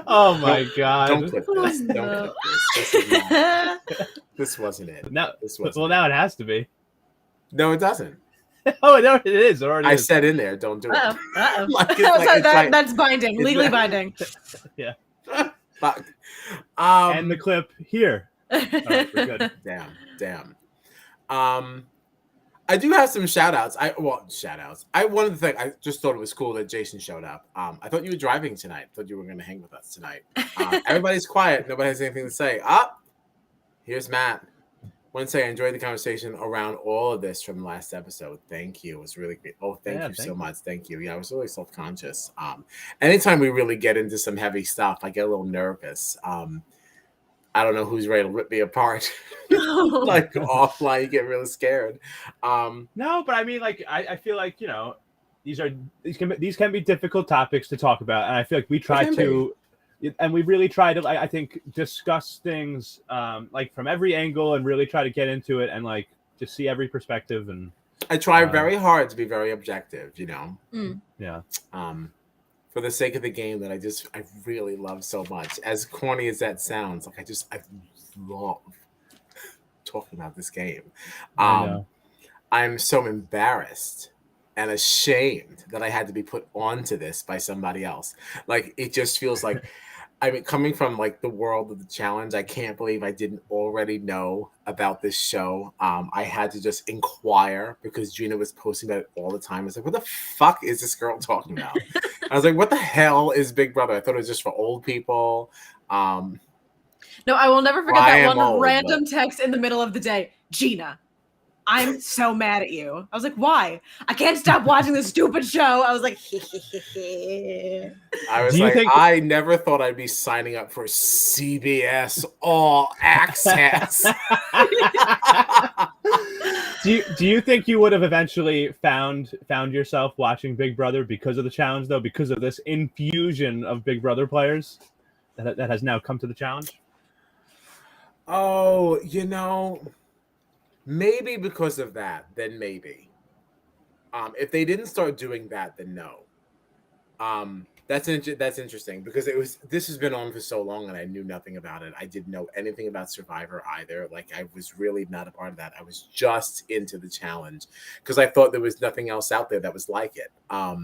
Oh my God! Don't clip this. Don't clip this. This is not. This wasn't it. Now, this wasn't well, it. now it has to be. No, it doesn't. Oh, no, it is. It already I is. said in there, don't do it. Uh-oh. Like, That's binding, legally binding. Yeah. Fuck. And the clip here. All right, we're good. Damn. I do have some shout outs. One of the things, I just thought it was cool that Jason showed up. I thought you were driving tonight. I thought you were going to hang with us tonight. Everybody's quiet. Nobody has anything to say. Here's Matt. I want to say I enjoyed the conversation around all of this from the last episode. Thank you. It was really great. Oh, thank you so much. Thank you. Yeah, I was really self-conscious. Anytime we really get into some heavy stuff, I get a little nervous. I don't know who's ready to rip me apart. Like offline, you get really scared. No, but I mean, like, I feel like, these can be difficult topics to talk about, and I feel like we try to, and we really try to, I think, discuss things like from every angle, and really try to get into it, and like just see every perspective. And I try very hard to be very objective. Yeah. For the sake of the game that I really love so much. As corny as that sounds, like I love talking about this game. I'm so embarrassed and ashamed that I had to be put onto this by somebody else. Like, it just feels like, I mean, coming from like the world of the challenge, I can't believe I didn't already know about this show. I had to just inquire because Gina was posting about it all the time. I was like, what the fuck is this girl talking about? I was like, what the hell is Big Brother? I thought it was just for old people. No, I will never forget that one random text in the middle of the day. Gina, I'm so mad at you. I was like, why? I can't stop watching this stupid show. I was like, I never thought I'd be signing up for CBS All Access. Do you think you would have eventually found yourself watching Big Brother because of the challenge, though, because of this infusion of Big Brother players that has now come to the challenge? Oh, maybe because of that, then maybe. If they didn't start doing that, then no. That's interesting because this has been on for so long and I knew nothing about it. I didn't know anything about Survivor either. Like, I was really not a part of that. I was just into the challenge because I thought there was nothing else out there that was like it. But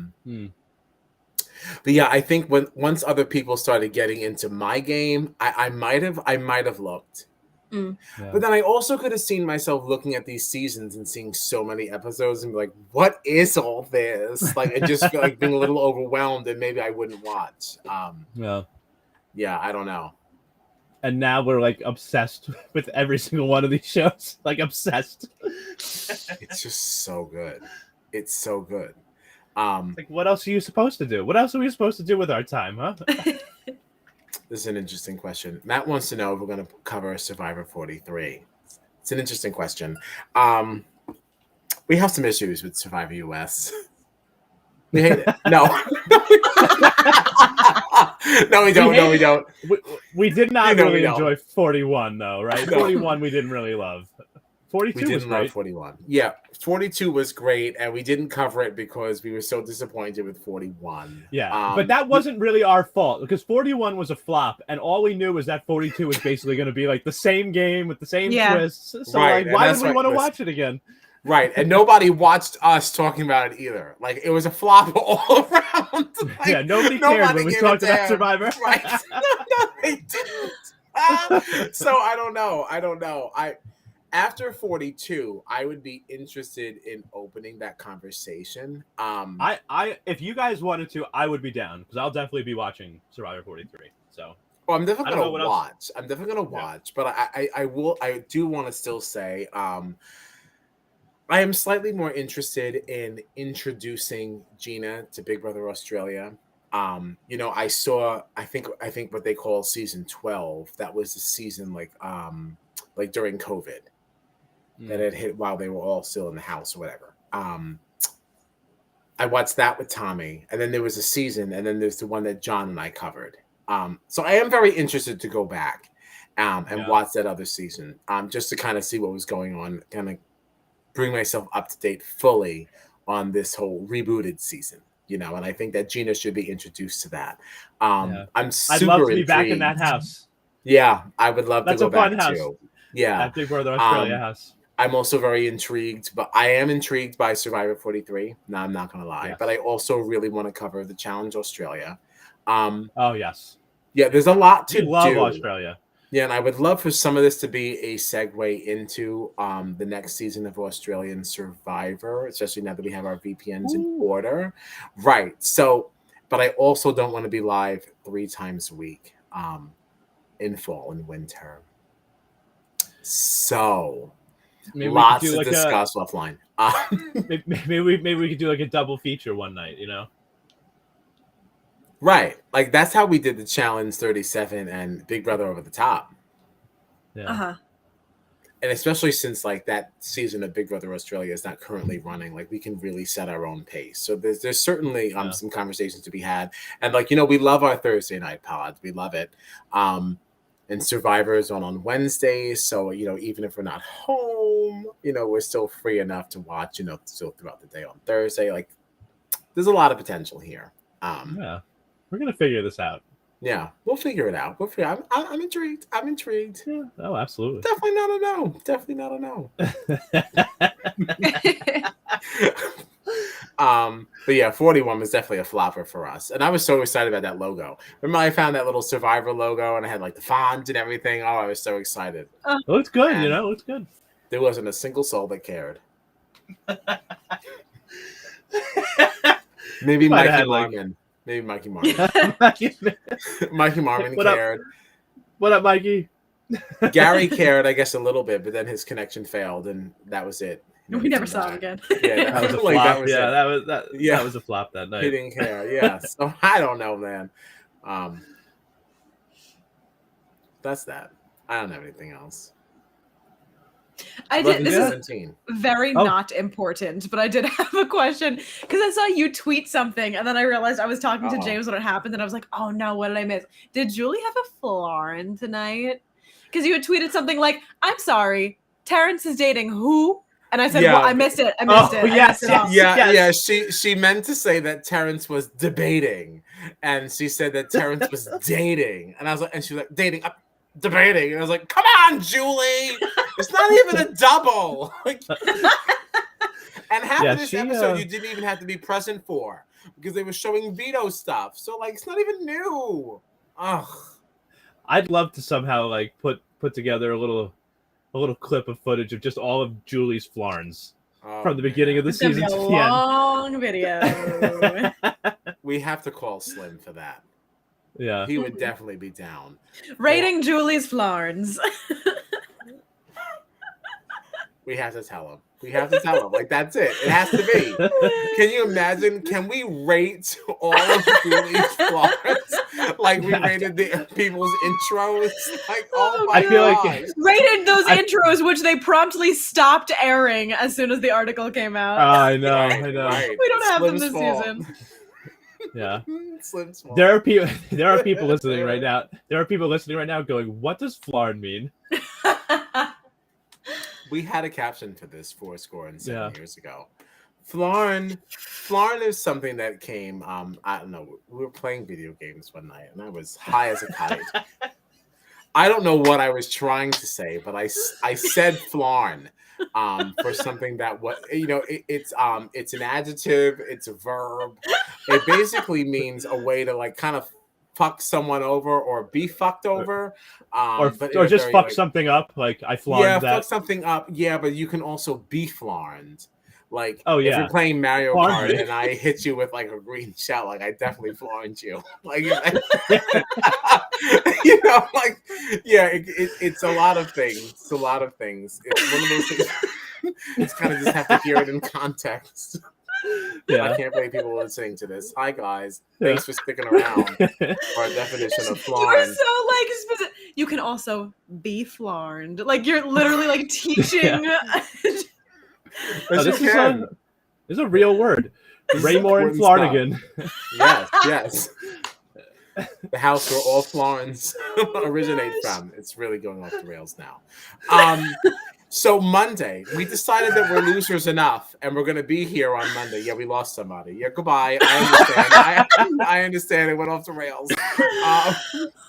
yeah, I think once other people started getting into my game, I might have looked. Yeah. But then I also could have seen myself looking at these seasons and seeing so many episodes and be like, what is all this? Like, I just feel like being a little overwhelmed and maybe I wouldn't watch. Yeah, I don't know. And now we're like obsessed with every single one of these shows. Like, obsessed. It's just so good. It's so good. Like, what else are you supposed to do? What else are we supposed to do with our time, huh? This is an interesting question. Matt wants to know if we're going to cover Survivor 43. It's an interesting question. We have some issues with Survivor US. We hate it. No. No, we don't. No, we don't. We did not really enjoy 41, though, right? No. 41 we didn't really love. 42 was great. 41. Yeah, 42 was great, and we didn't cover it because we were so disappointed with 41. Yeah, but that wasn't really our fault because 41 was a flop, and all we knew was that 42 was basically going to be like the same game with the same twists. So, right. like, why would we want to watch it again? Right, and nobody watched us talking about it either. Like, it was a flop all around. Like, yeah, nobody cared when we talked about Survivor. Right. No, they didn't. So I don't know. After 42, I would be interested in opening that conversation. If you guys wanted to, I would be down because I'll definitely be watching Survivor 43. So, I'm definitely gonna watch. I'm definitely gonna watch, but I do want to still say, I am slightly more interested in introducing Gina to Big Brother Australia. I saw, I think what they call season 12. That was the season like during COVID. That had hit while they were all still in the house or whatever. I watched that with Tommy, and then there was a season, and then there's the one that John and I covered. So I am very interested to go back and watch that other season, just to kind of see what was going on, kind of bring myself up to date fully on this whole rebooted season. And I think that Gina should be introduced to that. I'd love to be back in that house. Yeah, I would love to go back house. too. Yeah. At Big Brother Australia House. I'm also very intrigued, but I am intrigued by Survivor 43. No, I'm not going to lie. Yes. But I also really want to cover the Challenge Australia. Oh, yes. Yeah, there's a lot to do. We love Australia. Yeah, and I would love for some of this to be a segue into the next season of Australian Survivor, especially now that we have our VPNs in order. Right. So, but I also don't want to be live 3 times a week in fall and winter. So, maybe lots we could do to discuss offline. Maybe we could do like a double feature one night, you know? Right. Like that's how we did the Challenge 37 and Big Brother Over the Top. Yeah. Uh-huh. And especially since like that season of Big Brother Australia is not currently running, like we can really set our own pace. So there's certainly some conversations to be had. And like, we love our Thursday night pods. We love it. And Survivor is on Wednesdays. So, even if we're not home, we're still free enough to watch, still throughout the day on Thursday. Like there's a lot of potential here. Yeah. We're gonna figure this out. Yeah, we'll figure it out. I'm intrigued. I'm intrigued. Yeah. Oh, absolutely. Definitely not a no. Definitely not a no. But yeah, 41 was definitely a flopper for us. And I was so excited about that logo. Remember I found that little Survivor logo and I had like the font and everything. Oh, I was so excited. It looks good, And it looks good. There wasn't a single soul that cared. Maybe Mikey Marmon. Maybe Mikey Marmon. Mikey Marmon cared. What up, Mikey? Gary cared, I guess, a little bit, but then his connection failed, and that was it. We never saw him again. Yeah, that was a flop. That was a flop that night. He didn't care. Yeah, so I don't know, man. That's that. I don't have anything else. This is very not important, but I did have a question because I saw you tweet something and then I realized I was talking to James when it happened and I was like, oh no, what did I miss? Did Julie have a Florin tonight? Because you had tweeted something like, I'm sorry, Terrence is dating who? And I said, well, I missed it. Yes. She meant to say that Terrence was debating, and she said that Terrence was dating, and I was like, and she was like, dating. Debating, and I was like, "Come on, Julie! It's not even a double." And half of this episode you didn't even have to be present for because they were showing veto stuff. So like, it's not even new. Ugh. I'd love to somehow like put together a little clip of footage of just all of Julie's Florins from the beginning of the season to the end. Long video. We have to call Slim for that. Yeah, he would definitely be down. Rating Julie's Florins. We have to tell him. Like, that's it. It has to be. Can you imagine? Can we rate all of Julie's Florins like we rated the people's intros? Like, oh my God. Like rated those intros, which they promptly stopped airing as soon as the article came out. I know. Right. We don't have them this season. Yeah. There are people listening right now. There are people listening right now going, "What does Florin mean?" We had a caption for this 7 years ago. Florin is something that came. I don't know. We were playing video games one night, and I was high as a kite. I don't know what I was trying to say, but I said Florin. For something that it's an adjective, it's a verb. It basically means a way to like kind of fuck someone over or be fucked over, or just fuck something up. Like I florined that. Fuck something up. Yeah, but you can also be florined. Like, if you're playing Mario Kart and I hit you with like a green shell, like I definitely florined you. Like, it's a lot of things. It's a lot of things. It's one of those things. It's kind of just have to hear it in context. Yeah. I can't believe people are listening to this. Hi guys, thanks for sticking around for our definition of florin. You're so like specific. You can also be flarned. Like you're literally like teaching. This is a real word. Raymore and Flarnigan. Yes. The house where all Florins originate from. It's really going off the rails now. So Monday, we decided that we're losers enough, and we're going to be here on Monday. Yeah, we lost somebody. Yeah, goodbye. I understand. I understand. It went off the rails.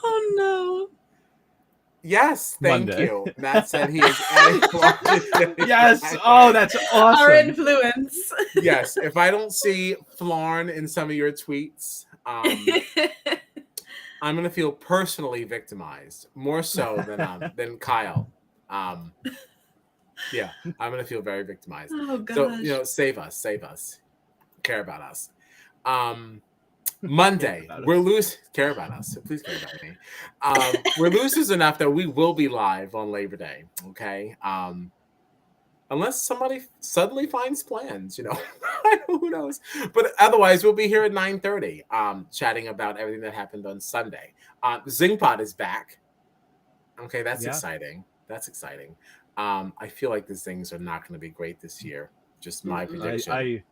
Oh no. Yes, thank Monday. you. Matt said he is adding Flarn. Yes. Oh, that's awesome. Our influence. Yes. If I don't see Flarn in some of your tweets, I'm gonna feel personally victimized, more so than Kyle. Yeah, I'm gonna feel very victimized. Oh gosh. So save us, care about us. Monday, we're loose. Care about us. So please care about me. We're losers enough that we will be live on Labor Day. Okay. Unless somebody suddenly finds plans, who knows? But otherwise, we'll be here at 9:30, chatting about everything that happened on Sunday. Zingpod is back. Okay, that's exciting. That's exciting. I feel like the Zings are not going to be great this year. Just my prediction.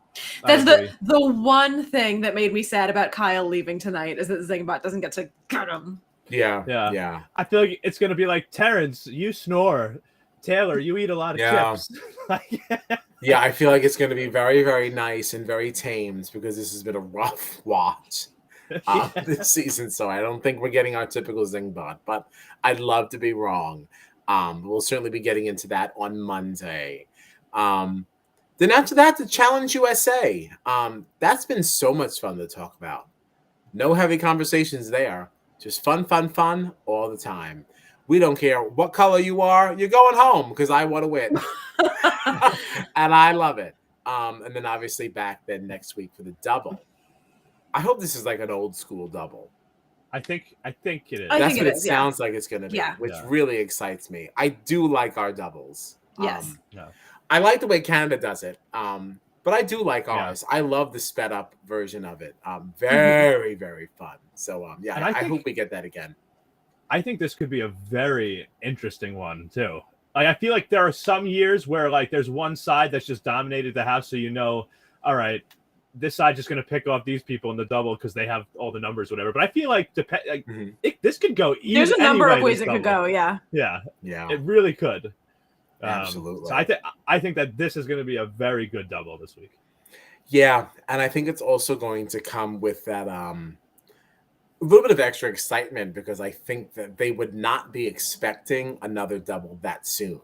That's the one thing that made me sad about Kyle leaving tonight is that Zingbot doesn't get to cut him. Yeah. I feel like it's going to be like, Terrence, you snore. Taylor, you eat a lot of chips. Yeah, I feel like it's going to be very, very nice and very tamed because this has been a rough watch this season. So I don't think we're getting our typical Zingbot, but I'd love to be wrong. We'll certainly be getting into that on Monday. Then after that, the Challenge USA. That's been so much fun to talk about. No heavy conversations there. Just fun all the time. We don't care what color you are. You're going home because I want to win. And I love it. And then obviously back then next week for the double. I hope this is like an old school double. I think it is. That's what it sounds like it's going to be, which Yeah. really excites me. I do like our doubles. Yes. I like the way Canada does it, but I do like ours. I love the sped up version of it. Very, very fun. So, I hope we get that again. I think this could be a very interesting one, too. Like, I feel like there are some years where, like, there's one side that's just dominated the house, so all right, this side's just going to pick off these people in the double because they have all the numbers, whatever. But I feel like this could go either. There's a number of ways it could go, Yeah. It really could. Absolutely. So I think that this is going to be a very good double this week. Yeah, and I think it's also going to come with that a little bit of extra excitement because I think that they would not be expecting another double that soon.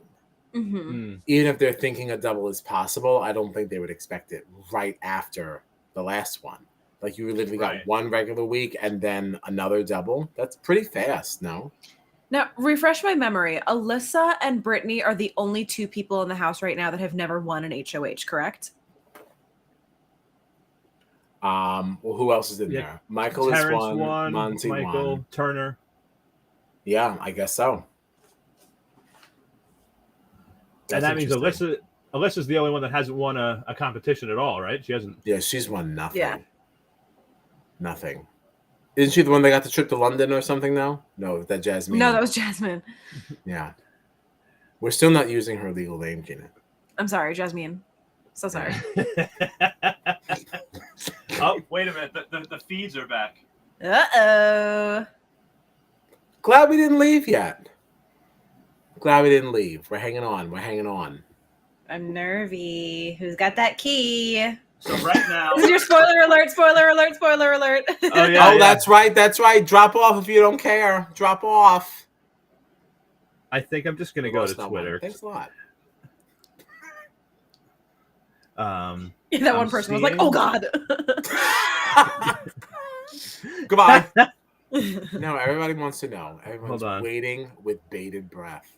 Mm-hmm. Even if they're thinking a double is possible, I don't think they would expect it right after the last one. Like you literally got one regular week and then another double. That's pretty fast, no? Now, refresh my memory. Alyssa and Brittany are the only two people in the house right now that have never won an HOH, correct? Well, who else is in there? Michael Terrence is one. Monty Michael, won. Turner. Yeah, I guess so. And that means Alyssa's the only one that hasn't won a competition at all, right? She hasn't. Yeah, she's won nothing. Yeah. Nothing. Isn't she the one that got the trip to London or something now? No, that Jasmine. No, that was Jasmine. Yeah. We're still not using her legal name, Gina. I'm sorry, Jasmine. So sorry. Oh, wait a minute. The feeds are back. Uh-oh. Glad we didn't leave yet. Glad we didn't leave. We're hanging on. I'm nervy. Who's got that key? So right now... This is your spoiler alert. Oh, yeah. Oh, that's right. Drop off if you don't care. Drop off. I think I'm just going to go to Twitter. Thanks a lot. That one person was like, oh, God. Goodbye. No, everybody wants to know. Everyone's waiting with bated breath.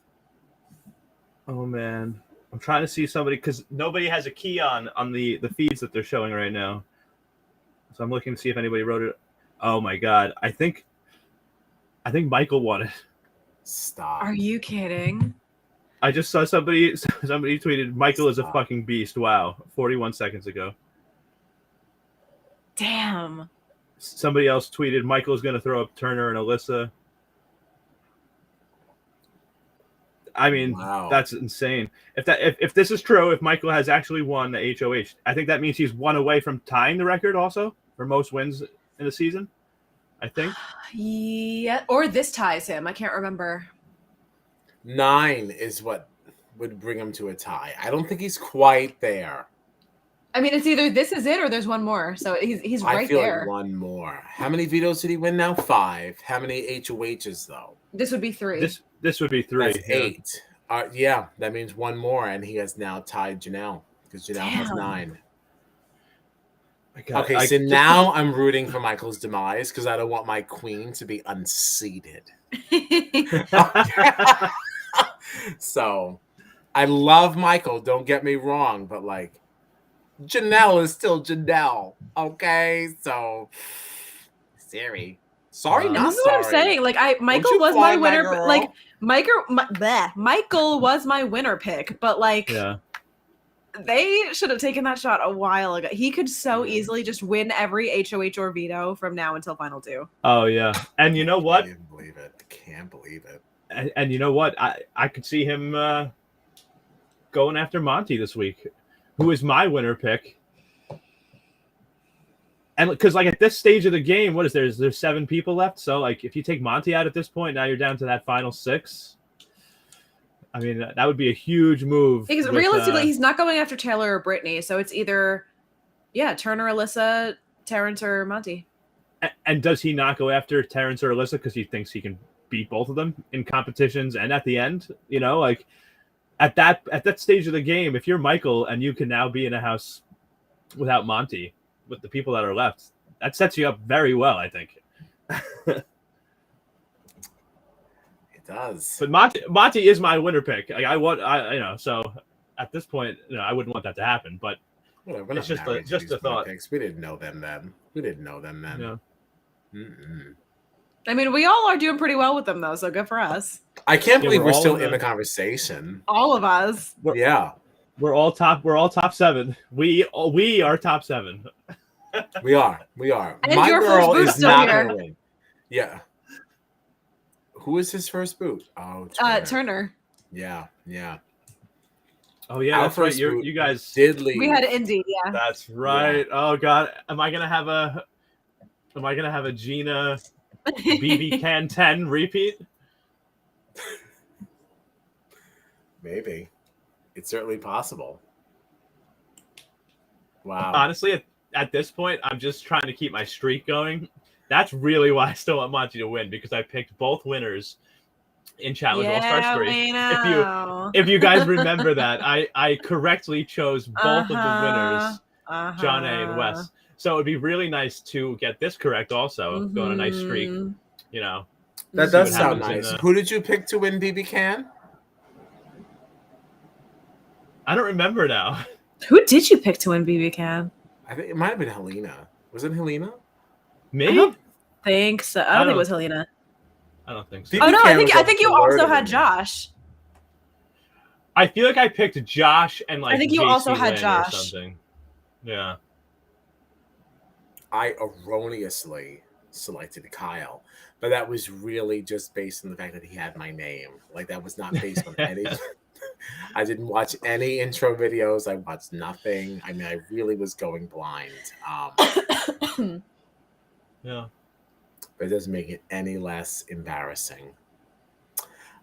Oh, man. I'm trying to see somebody because nobody has a key on the feeds that they're showing right now. So I'm looking to see if anybody wrote it. Oh my God. I think Michael won it. Stop. Are you kidding? I just saw somebody tweeted Michael is a fucking beast. Wow. 41 seconds ago. Damn. Somebody else tweeted Michael's going to throw up Turner and Alyssa. I mean, wow. That's insane. If this is true, if Michael has actually won the HOH, I think that means he's one away from tying the record also for most wins in the season. I think. Yeah, or this ties him. I can't remember. 9 is what would bring him to a tie. I don't think he's quite there. I mean, it's either this is it or there's one more. So he's right there. I feel like one more. How many vetoes did he win now? 5. How many HOHs though? This would be 3. This would be 3. That's 8. Yeah, that means one more, and he has now tied Janelle because Janelle has 9. Okay, so now I'm rooting for Michael's demise because I don't want my queen to be unseated. So, I love Michael, don't get me wrong, but like, Janelle is still Janelle, okay? So, Sorry, not this is sorry. what I'm saying. Like, Michael was my winner. Like, Michael was my winner pick, but like, they should have taken that shot a while ago. He could so easily just win every HOH or veto from now until final 2. Oh yeah, and you know what? I can't believe it. I can't believe it. And you know what? I could see him going after Monty this week, who is my winner pick. And because like at this stage of the game, what is there's 7 people left. So like if you take Monty out at this point, now you're down to that final 6. I mean, that would be a huge move. Because realistically, he's not going after Taylor or Brittany, so it's either, Turner, Alyssa, Terrence, or Monty. And does he not go after Terrence or Alyssa because he thinks he can beat both of them in competitions and at the end? You know, like at that stage of the game, if you're Michael and you can now be in a house without Monty, with the people that are left, that sets you up very well, I think. Does. But Monty is my winner pick. Like so at this point, I wouldn't want that to happen. But it's just a thought. Picks. We didn't know them then. Yeah. I mean, we all are doing pretty well with them though, so good for us. I can't believe we're still in the conversation. All of us. We're all top 7. We are top 7. We are. And my your girl first boot is still not here. going to win. Yeah. Who is his first boot? Oh, Turner. Yeah. Oh yeah, that's right. You guys did leave. We had Indy, yeah. That's right. Yeah. Oh god, am I gonna have a Gina BB Can 10 repeat? Maybe. It's certainly possible. Wow. Honestly, at this point, I'm just trying to keep my streak going. That's really why I still want Monty to win, because I picked both winners in Challenge All-Star 3. If you guys remember that, I correctly chose both of the winners, John A and Wes. So it would be really nice to get this correct also, go on a nice streak, That does sound nice. Who did you pick to win BB Can? I don't remember now. Who did you pick to win BB Can? I think it might have been Helena. Was it Helena? Me? I don't think so. I don't think it was Helena. I don't think so. Oh no, I think you also had Josh. I feel like I picked Josh and I think you JC also had Lynn Josh. or something. Yeah. I erroneously selected Kyle, but that was really just based on the fact that he had my name. Like that was not based on any. I didn't watch any intro videos. I watched nothing. I mean, I really was going blind. Yeah. But it doesn't make it any less embarrassing.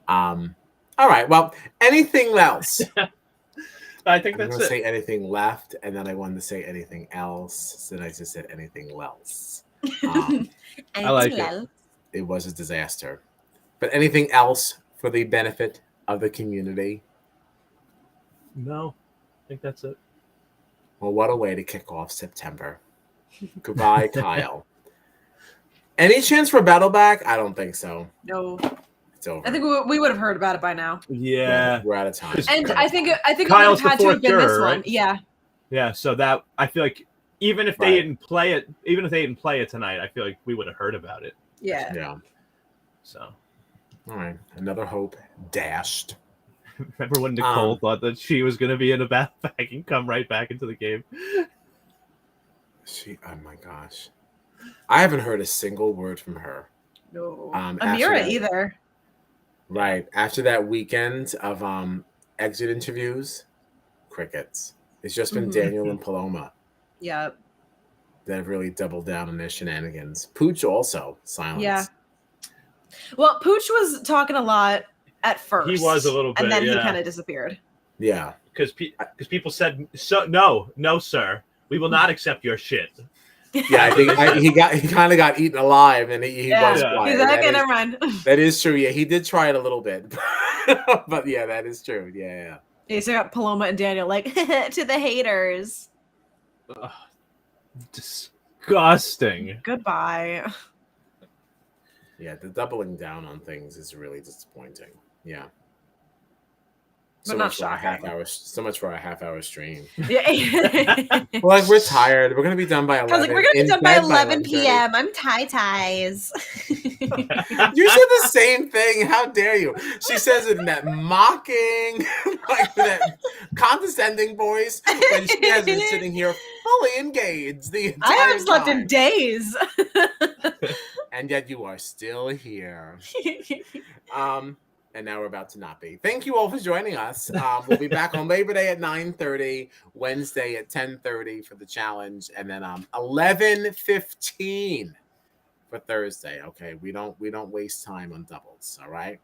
All right. Well, anything else? I think I'm that's going to it. say anything left, and then I wanted to say anything else. So then I just said anything else. I like it. It was a disaster. But anything else for the benefit of the community? No, I think that's it. Well, what a way to kick off September. Goodbye, Kyle. Any chance for battle back? I don't think so. No. It's over. I think we would have heard about it by now. Yeah. We're out of time. And I think it would Kyle's have had the to have been fourth this juror, one. right? Yeah. Yeah, so that I feel like even if they didn't play it tonight, I feel like we would have heard about it. Yeah. Yeah. So. All right. Another hope dashed. Remember when Nicole thought that she was going to be in a battle bag and come right back into the game? Oh my gosh. I haven't heard a single word from her. No. Amira either. Right. After that weekend of exit interviews, crickets. It's just been Daniel and Paloma. Yep. That have really doubled down on their shenanigans. Pooch also, silence. Yeah. Well, Pooch was talking a lot at first. He was a little bit, and then he kind of disappeared. Yeah. Because people said, no, sir. We will not accept your shit. Yeah, I think he kind of got eaten alive, and he was quiet. He's like, okay, never mind. That is true. Yeah, he did try it a little bit, but yeah, that is true. Yeah. Yeah, so got Paloma and Daniel like to the haters. Disgusting. Goodbye. Yeah, the doubling down on things is really disappointing. Yeah. So But not much for our shocking. half-hour stream. Yeah. Well, like we're tired. We're gonna be done by 11. I was like, we're gonna be done by 11 11:30. p.m. I'm tie-ties. You said the same thing. How dare you? She says it in that mocking, like that condescending voice when she has been sitting here fully engaged the entire I haven't slept time. in days. And yet you are still here. And now we're about to not be. Thank you all for joining us. We'll be back on Labor Day at 9:30, Wednesday at 10:30 for the challenge, and then 11:15 for Thursday. Okay, we don't waste time on doubles. All right,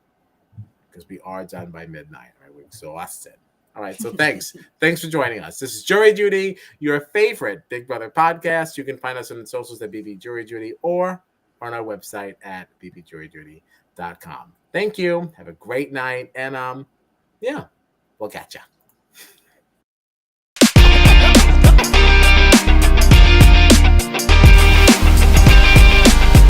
because we are done by midnight. All right, we're exhausted. All right, so thanks for joining us. This is Jury Duty, your favorite Big Brother podcast. You can find us on the socials at BB Jury Duty or on our website at bbjuryduty.com. Thank you. Have a great night. And we'll catch ya.